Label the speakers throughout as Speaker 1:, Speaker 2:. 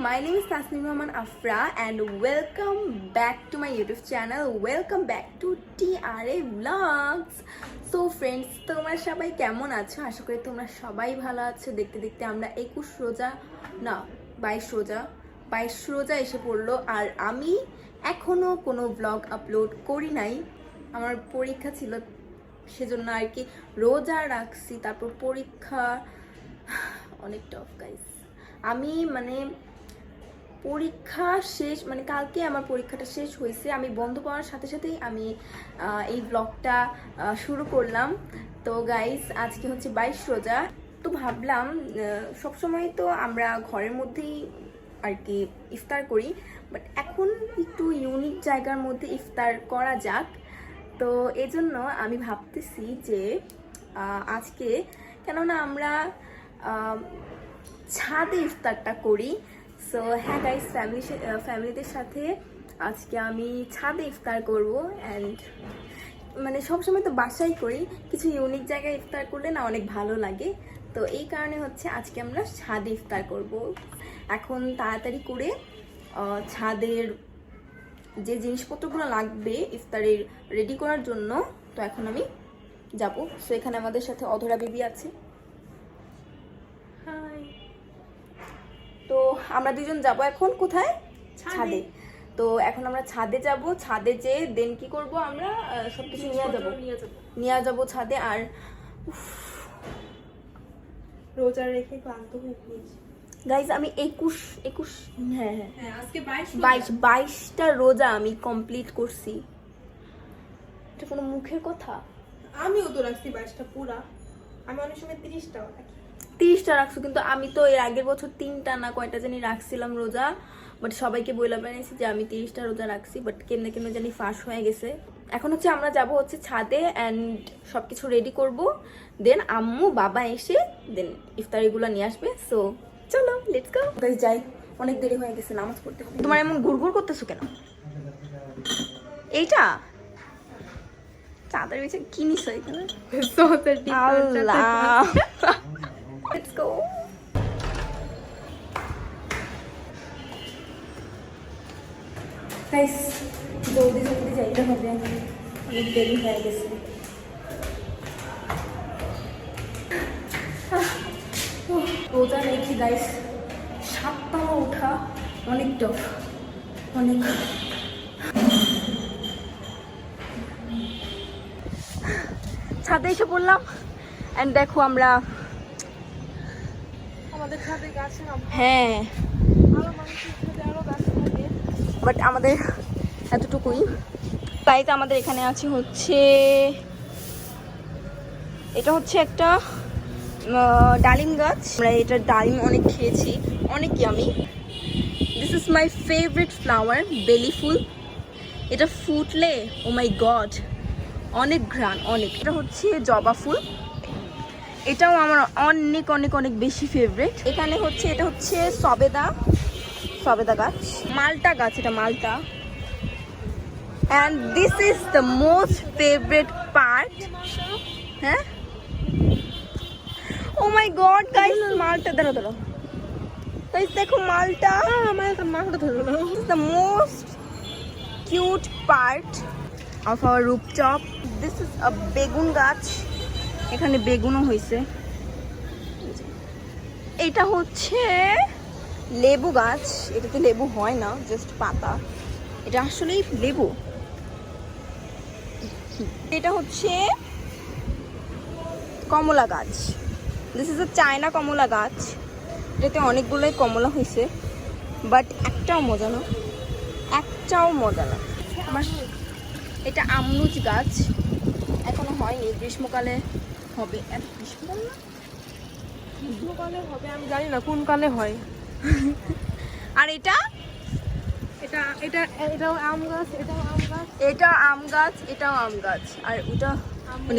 Speaker 1: my name is Tasneem Rahman Afra and welcome back to my YouTube channel. Welcome back to TRA Vlogs. So friends, তোমরা সবাই কেমন আছো? আশা করি তোমরা সবাই ভালো আছো। দেখতে দেখতে আমরা 21 রোজা না 22 রোজা এসে পড়লো আর আমি এখনো কোনো ব্লগ আপলোড করি নাই। আমার পরীক্ষা ছিল সেজন্য আর কি রোজা রাখছি, তারপর পরীক্ষা অনেক টফ গাইস। আমি পরীক্ষা শেষ কালকে আমার পরীক্ষাটা শেষ হয়েছে, আমি বন্ধ পাওয়ার সাথে সাথেই আমি এই ব্লগটা শুরু করলাম। তো গাইস আজকে হচ্ছে 22 রোজা, তো ভাবলাম সবসময় তো আমরা ঘরের মধ্যেই আর কি ইফতার করি, বাট এখন একটু ইউনিক জায়গার মধ্যে ইফতার করা যাক। তো এজন্য আমি ভাবতেছি যে আজকে কেননা আমরা ছাদে ইফতারটা করি। সো হ্যাঁ গাইস, ফ্যামিলিদের সাথে আজকে আমি ছাদে ইফতার করব। অ্যান্ড সবসময় তো বাসায় করি, কিছু ইউনিক জায়গায় ইফতার করলে না অনেক ভালো লাগে। তো এই কারণে হচ্ছে আজকে আমরা ছাদে ইফতার করব। এখন তাড়াতাড়ি করে ছাদের যে জিনিসপত্রগুলো লাগবে ইফতারের রেডি করার জন্য, তো এখন আমি যাব। সো এখানে আমাদের সাথে অধরা বেবি আছে। হাই। তো আমরা দুজন যাব এখন কোথায়? ছাদে। তো এখন আমরা ছাদে যাব, ছাদে যেয়ে দেন কি করব, আমরা সবকিছু নিয়ে যাব ছাদে। আর
Speaker 2: রোজা রেখে ক্লান্ত হয়ে গেছি
Speaker 1: গাইজ, আমি 21 হ্যাঁ আজকে 22টা রোজা আমি কমপ্লিট করছি। এটা কোনো মুখের কথা?
Speaker 2: আমিও তো রাখছি 22টা পুরা। আমি অনেক সময়
Speaker 1: 30টা রাখছো, কিন্তু আমি তো এর আগের বছর 3টা না কয়টা জানি রাখছিলাম রোজা। বাট সবাইকে বইলা বানিয়েছি যে আমি 30টা রোজা রাখছি, বাট কেমনে জানি ফাঁস হয়ে গেছে। এখন হচ্ছে আমরা যাব হচ্ছে ছাদে অ্যান্ড সবকিছু রেডি করব, দেন আম্মু বাবা এসে দেন ইফতারিগুলো নিয়ে আসবে। সো চলো লেটস গো গাইস, যাই, অনেক দেরি হয়ে গেছে নামাজ পড়তে। তোমার এমন ঘুরঘুর করতেছো কেন? এইটা চাদর বিছে কি নিছো এখানে? আল্লাহ, লেটস গো। গাইস জলদি যাইতে হবে, অনেক দেরি হয়ে গেছে। রোজা রেখে গাইস 7টা ওঠা অনেক টফ, অনেক। ছাদে এসে পড়লাম অ্যান্ড দেখো আমরা
Speaker 2: আমাদের ছাদে গাছ না,
Speaker 1: হ্যাঁ
Speaker 2: আরো মানুষের ছাদে আরো গাছ থাকে,
Speaker 1: বাট আমাদের এতটুকুই। তাই তো আমাদের এখানে আছে হচ্ছে এটা হচ্ছে একটা ডালিম গাছ। আমরা এটার ডালিম অনেক খেয়েছি, অনেক yummy. This is my favourite flower, বেলি ফুল। এটা ফুটলে ও মাই গড অনেক ঘ্রাণ, অনেক। এটা হচ্ছে জবা ফুল, এটাও আমার অনেক অনেক অনেক বেশি ফেভারিট। এখানে হচ্ছে এটা হচ্ছে সবেদা গাছ, মালটা গাছ, এটা মালটা। And this is the most favourite part. হ্যাঁ, ও মাই গড গাইস, মালটা দাঁড়াও গাইস, দেখো মালটা ধরো। The most cute part of our rooftop. This is a বেগুন গাছ, এখানে বেগুনও হয়েছে। এটা হচ্ছে লেবু গাছ, এটাতে লেবু হয় না, জাস্ট পাতা। এটা আসলেই লেবু। এটা হচ্ছে কমলা গাছ, দিস ইজ আ চায়না কমলা গাছ। এটাতে অনেকগুলোই কমলা হয়েছে, বাট একটাও মজা না। আমার এটা আমরুচ গাছ, এখনো হয়নি, গ্রীষ্মকালে হবে।
Speaker 2: গ্রীষ্মকালে হবে, আমি জানি না কোন কালে হয়।
Speaker 1: আর
Speaker 2: এটাও আম গাছ, এটাও আম গাছ,
Speaker 1: এটাও আম গাছ, আর ওটা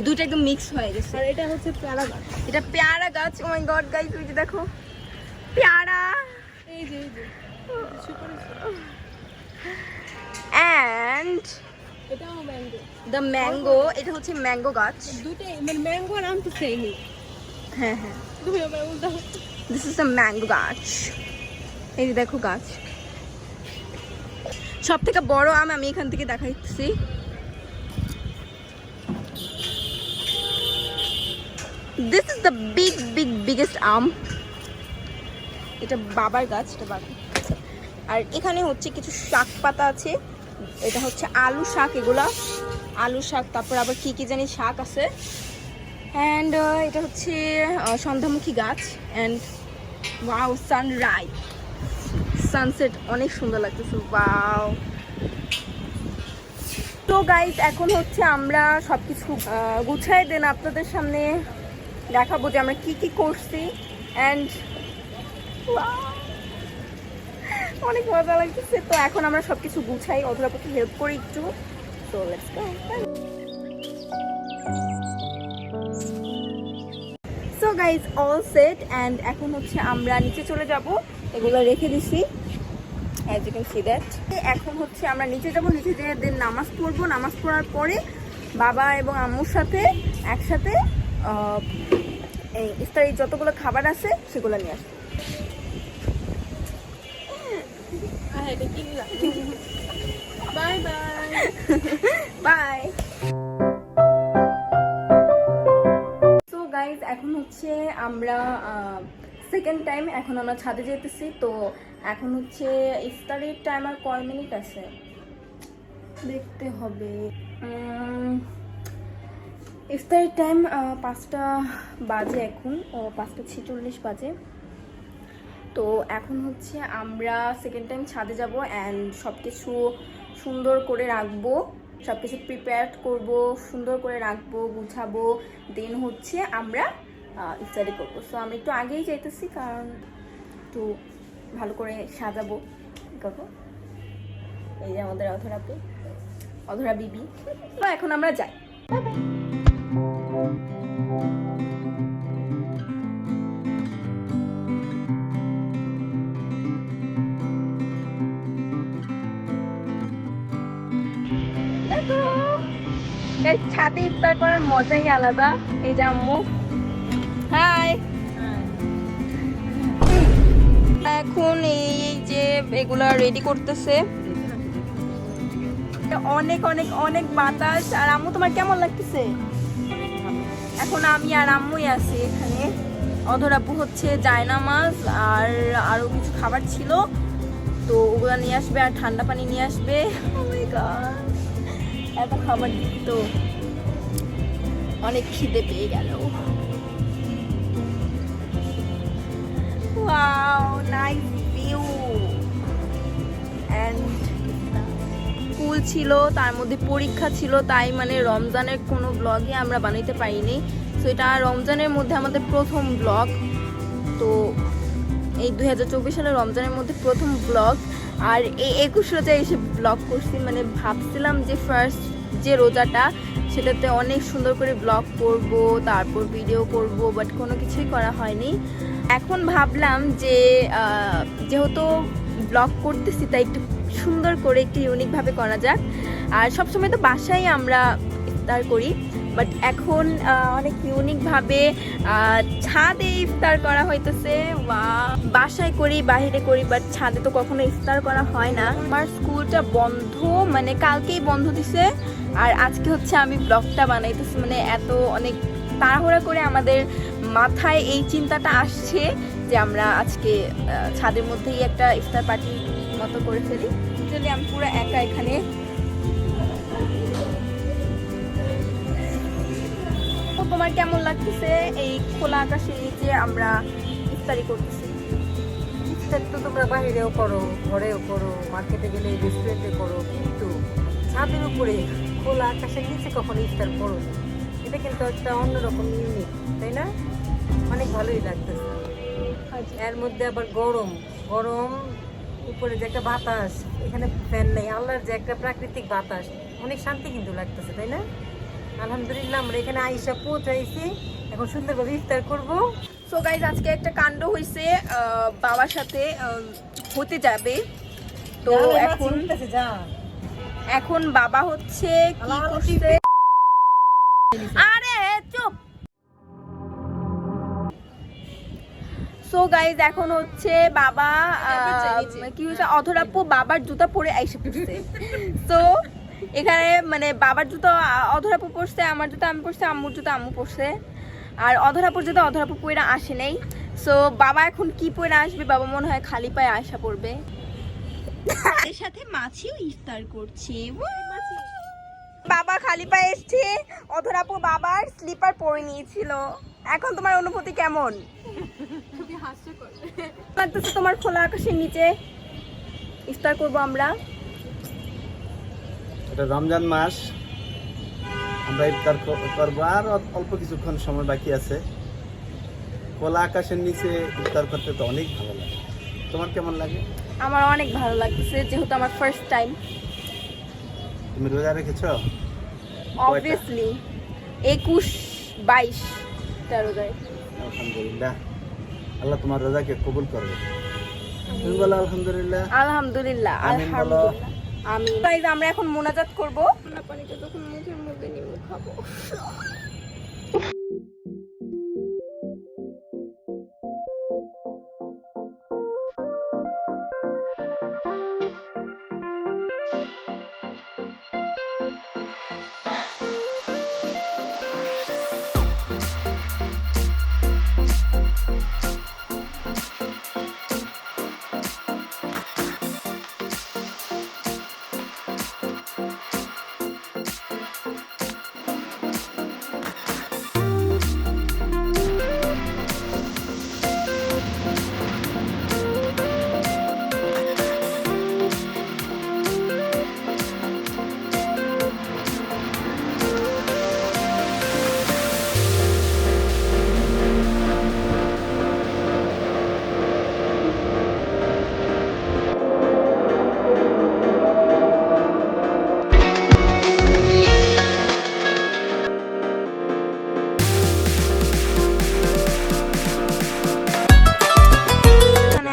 Speaker 1: দুটো একদম মিক্স হয়ে গেছে।
Speaker 2: আর এটা হচ্ছে পেয়ারা গাছ,
Speaker 1: এটা পেয়ারা গাছ। ও মাই গড গাইস, ওই যে দেখো পেয়ারা।
Speaker 2: এই যে
Speaker 1: অ্যান্ড
Speaker 2: এটাও ম্যাঙ্গো,
Speaker 1: দ্য ম্যাঙ্গো, এটা হচ্ছে ম্যাঙ্গো গাছ।
Speaker 2: দুটোই ম্যাঙ্গো আর আম তো সেম।
Speaker 1: হ্যাঁ
Speaker 2: তুমি
Speaker 1: দিস ইজ দ্য ম্যাঙ্গো গাছ। এই যে দেখো গাছ, সব থেকে বড় আম আমি এখান থেকে দেখাচ্ছি। দিস ইজ দ্য বিগেস্ট আম। এটা বাবার গাছ, এটা বাবা। আর এখানে হচ্ছে কিছু শাক পাতা আছে, এটা হচ্ছে আলু শাক, এগুলা আলু শাক। তারপর আবার কি কি জানি শাক আছে। অ্যান্ড এটা হচ্ছে সন্ধ্যামুখী গাছ। অ্যান্ড ওয়াও, সানরাইজ, সানসেট অনেক সুন্দর লাগতেছে। ওয়াও। তো গাইস, এখন হচ্ছে আমরা সবকিছু গুছাই দেন আপনাদের সামনে দেখাবো যে আমরা কি কি করছি। অ্যান্ড অনেক মজা লাগতেছে। তো এখন আমরা সবকিছু গুছাই, অধরাপকে হেল্প করি একটু। তো let's go. So guys, all set. And এখন হচ্ছে আমরা নিচে চলে যাব, এগুলো রেখে দিছি as you can see that. এখন হচ্ছে আমরা নিচে যাব, নিচে যেয়ে দেন নামাজ পড়বো। নামাজ পড়ার পরে বাবা এবং আম্মুর সাথে একসাথে এই ইফতারির যতগুলো খাবার আছে সেগুলো নিয়ে আসবো। Bye bye bye. So guys, এখন হচ্ছে আমরা সেকেন্ড টাইম এখন আমরা ছাদে যেতেছি। তো এখন হচ্ছে ইফতারের টাইম আর কয় মিনিট আছে দেখতে হবে। ইফতারের টাইম 5টা বাজে, এখন 5:46 বাজে। তো এখন হচ্ছে আমরা সেকেন্ড টাইম ছাদে যাব। অ্যান্ড সব কিছু সুন্দর করে রাখবো, সব কিছু প্রিপেয়ার করবো, সুন্দর করে রাখবো, গুছাবো। দেন হচ্ছে আমরা ইফতারি করবো। সো আমি একটু আগেই যাইতেছি, কারণ একটু ভালো করে সাজাবো করবো। এই যে আমাদের অধরা বিবি। তো এখন আমরা যাই। ছাদে ইফতার করার মজাই আলাদা। এই যে আম্মু, হাই। এখন এই যে এগুলা রেডি করতেছে। অনেক অনেক অনেক বাতাস। আর আম্মু, তোমার কেমন লাগতেছে? এখন আমি আর আম্মুই আছি এখানে। অধরাপু হচ্ছে জায়নামাজ আর আরো কিছু খাবার ছিল, তো ওগুলা নিয়ে আসবে। আর ঠান্ডা পানি নিয়ে আসবে। Oh my God, এত খাবার দিচ্ছি তো অনেক খিদে পেয়ে গেল। Wow, nice view. And school ছিল, তার মধ্যে পরীক্ষা ছিল, তাই মানে রমজানের কোনো ব্লগে আমরা বানাইতে পারিনি। সো এটা রমজানের মধ্যে আমাদের প্রথম ব্লগ। তো এই 2024 সালের রমজানের মধ্যে প্রথম ব্লগ। আর এই 21 রোজায় এসে ব্লগ করছি। মানে ভাবছিলাম যে ফার্স্ট যে রোজাটা, সেটাতে অনেক সুন্দর করে ব্লগ করব, তারপর ভিডিও করব, বাট কোনো কিছুই করা হয়নি। এখন ভাবলাম যে যেহেতু ব্লগ করতেছি, তাই একটু সুন্দর করে একটু ইউনিকভাবে করা যাক। আর সবসময় তো বাসায় আমরা ইফতার করি, বাট এখন অনেক ইউনিকভাবে ছাদে ইফতার করা হইতেছে। বাসায় করি, বাহিরে করি, বাট ছাদে তো কখনো ইফতার করা হয় না। আমার স্কুলটা বন্ধ, মানে কালকেই বন্ধ দিছে। আর আজকে হচ্ছে আমি ব্লগটা বানাইতেছি, মানে এত অনেক তাড়াহুড়া করে আমাদের মাথায় এই চিন্তাটা আসছে যে আমরা আজকে ছাদের মধ্যেই একটা ইফতার পার্টি মতো করে ফেলি। অ্যাকচুয়ালি আমি পুরো একা এখানে। তো তোমার কেমন লাগতেছে এই খোলা আকাশের নিচে আমরা ইফতারি করতেছি?
Speaker 3: ইফতার তো তোমরা বাইরেও করো, ঘরেও করো, মার্কেটে গেলে রেস্টুরেন্টে করো, কিন্তু ছাদের উপরে খোলা আকাশের নিচে কখনো ইফতার করো না। এটা কিন্তু একটা অন্যরকম ইউনিক, তাই না? অনেক ভালোই লাগতেছে। এর মধ্যে আবার গরম গরম, উপরে যে একটা বাতাস, এখানে ফ্যান নেই, আল্লাহর যে একটা প্রাকৃতিক বাতাস, অনেক শান্তি কিন্তু লাগতেছে, তাই না? আলহামদুলিল্লাহ আমরা এখানে আইসা পৌঁছাইছি, এখন সুন্দরভাবে ইফতার করবো।
Speaker 1: সো গাইজ, আজকে একটা কাণ্ড হয়েছে, বাবার সাথে হতে যাবে। তো এখন বাবা হচ্ছে কি করছে, আরে চুপ। সো গাইজ এখন হচ্ছে বাবা কি হচ্ছে অধরাপ্পু বাবার জুতা পরে আইসা পড়ছে। সো এখানে মানে বাবার জুতো অধরাপ্পু পড়ছে, আমার জুতো আমি পড়ছি, আম্মুর জুতো আম্মু পড়ছে, আর অধরাপুর জুতো অধরাপু পরে আসে নাই। সো বাবা এখন কি পরে আসবে, বাবা মনে হয় খালি পায়ে আসা পড়বে। এর সাথে মাছিও ইফতার করছে। বাবা খালি পায়ে এসছে, অধরাপু বাবার স্লিপার পরে নিয়েছিল। এখন তোমার অনুভূতি কেমন লাগতেছে? তোমার খোলা আকাশের নিচে ইফতার করব আমরা।
Speaker 4: এটা রমজান মাস, আমরা ইফতার করবো আর অল্প কিছুক্ষণ সময় বাকি আছে। খোলা আকাশের নিচে ইফতার করতে তো অনেক ভালো লাগে। তোমার কেমন লাগে?
Speaker 1: আমার অনেক ভালো লাগছে, যেহেতু আমার ফার্স্ট টাইম।
Speaker 4: তুমি রোজা রেখেছো?
Speaker 1: অবভিয়াসলি 21-22 রোজায়।
Speaker 4: আলহামদুলিল্লাহ, আল্লাহ তোমার রোজাকে কবুল করবে। তুমি বলো আলহামদুলিল্লাহ।
Speaker 1: আলহামদুলিল্লাহ,
Speaker 4: আমিন বলো।
Speaker 1: আলহামদুলিল্লাহ, আমিন। গাইস আমরা এখন মোনাজাত করব। ঠান্ডা পানিটা যখন মুখের মধ্যে নিয়ে খাবো।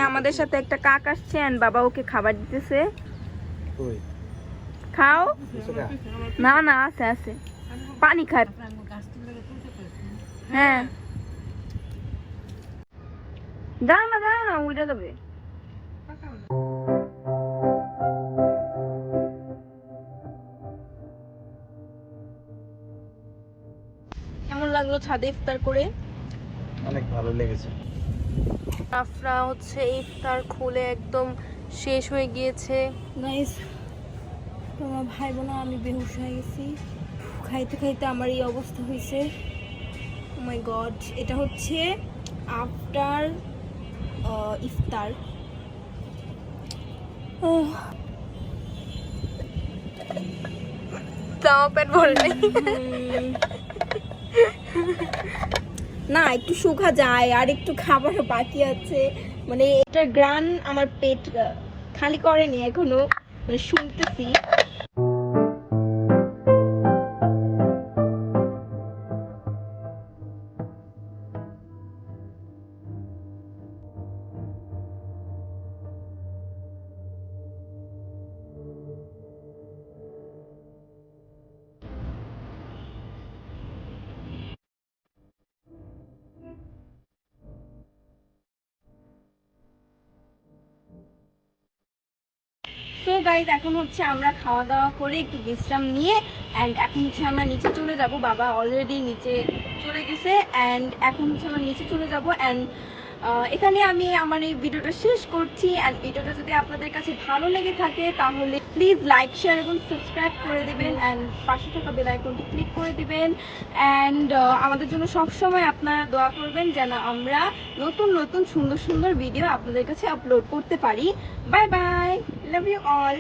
Speaker 1: আমাদের সাথে একটা কাক আসছে and বাবা ওকে খাবার দিতেছে।
Speaker 4: কই
Speaker 1: খাও।
Speaker 4: বুঝছো না?
Speaker 1: না না আছে আছে, পানি খায়। হ্যাঁ দাঁড়া না উঠে যাবে। কেমন লাগলো ছাদে ইফতার করে?
Speaker 4: অনেক ভালো লেগেছে।
Speaker 1: আফরা হচ্ছে ইফতার খুলে একদম শেষ হয়ে গিয়েছে। গাইস তোমার ভাই বোন আমি বেহুশ হয়ে গেছি, খাইতে খাইতে আমার এই অবস্থা হয়েছে। ও মাই গড, এটা হচ্ছে আফটার ইফতার। তাও পেট ভরে না, একটু শুকা যায় আর একটু খাবার বাকি আছে। মানে এটা গ্রান আমার পেট খালি করেনি এখনো, মানে শুনতেছি। তো গাইজ এখন হচ্ছে আমরা খাওয়া দাওয়া করে একটু বিশ্রাম নিয়ে অ্যান্ড এখন হচ্ছে আমরা নিচে চলে যাব। বাবা অলরেডি নিচে চলে গেছে অ্যান্ড এখন হচ্ছে আমরা নিচে চলে যাব অ্যান্ড এখানে আমি আমার এই ভিডিওটা শেষ করছি। অ্যান্ড ভিডিওটা যদি আপনাদের কাছে ভালো লেগে থাকে তাহলে প্লিজ লাইক শেয়ার এবং সাবস্ক্রাইব করে দেবেন অ্যান্ড পাশে থাকা বেল আইকনটি ক্লিক করে দিবেন অ্যান্ড আমাদের জন্য সবসময় আপনারা দোয়া করবেন যেন আমরা নতুন নতুন সুন্দর সুন্দর ভিডিও আপনাদের কাছে আপলোড করতে পারি। Bye bye, love you all.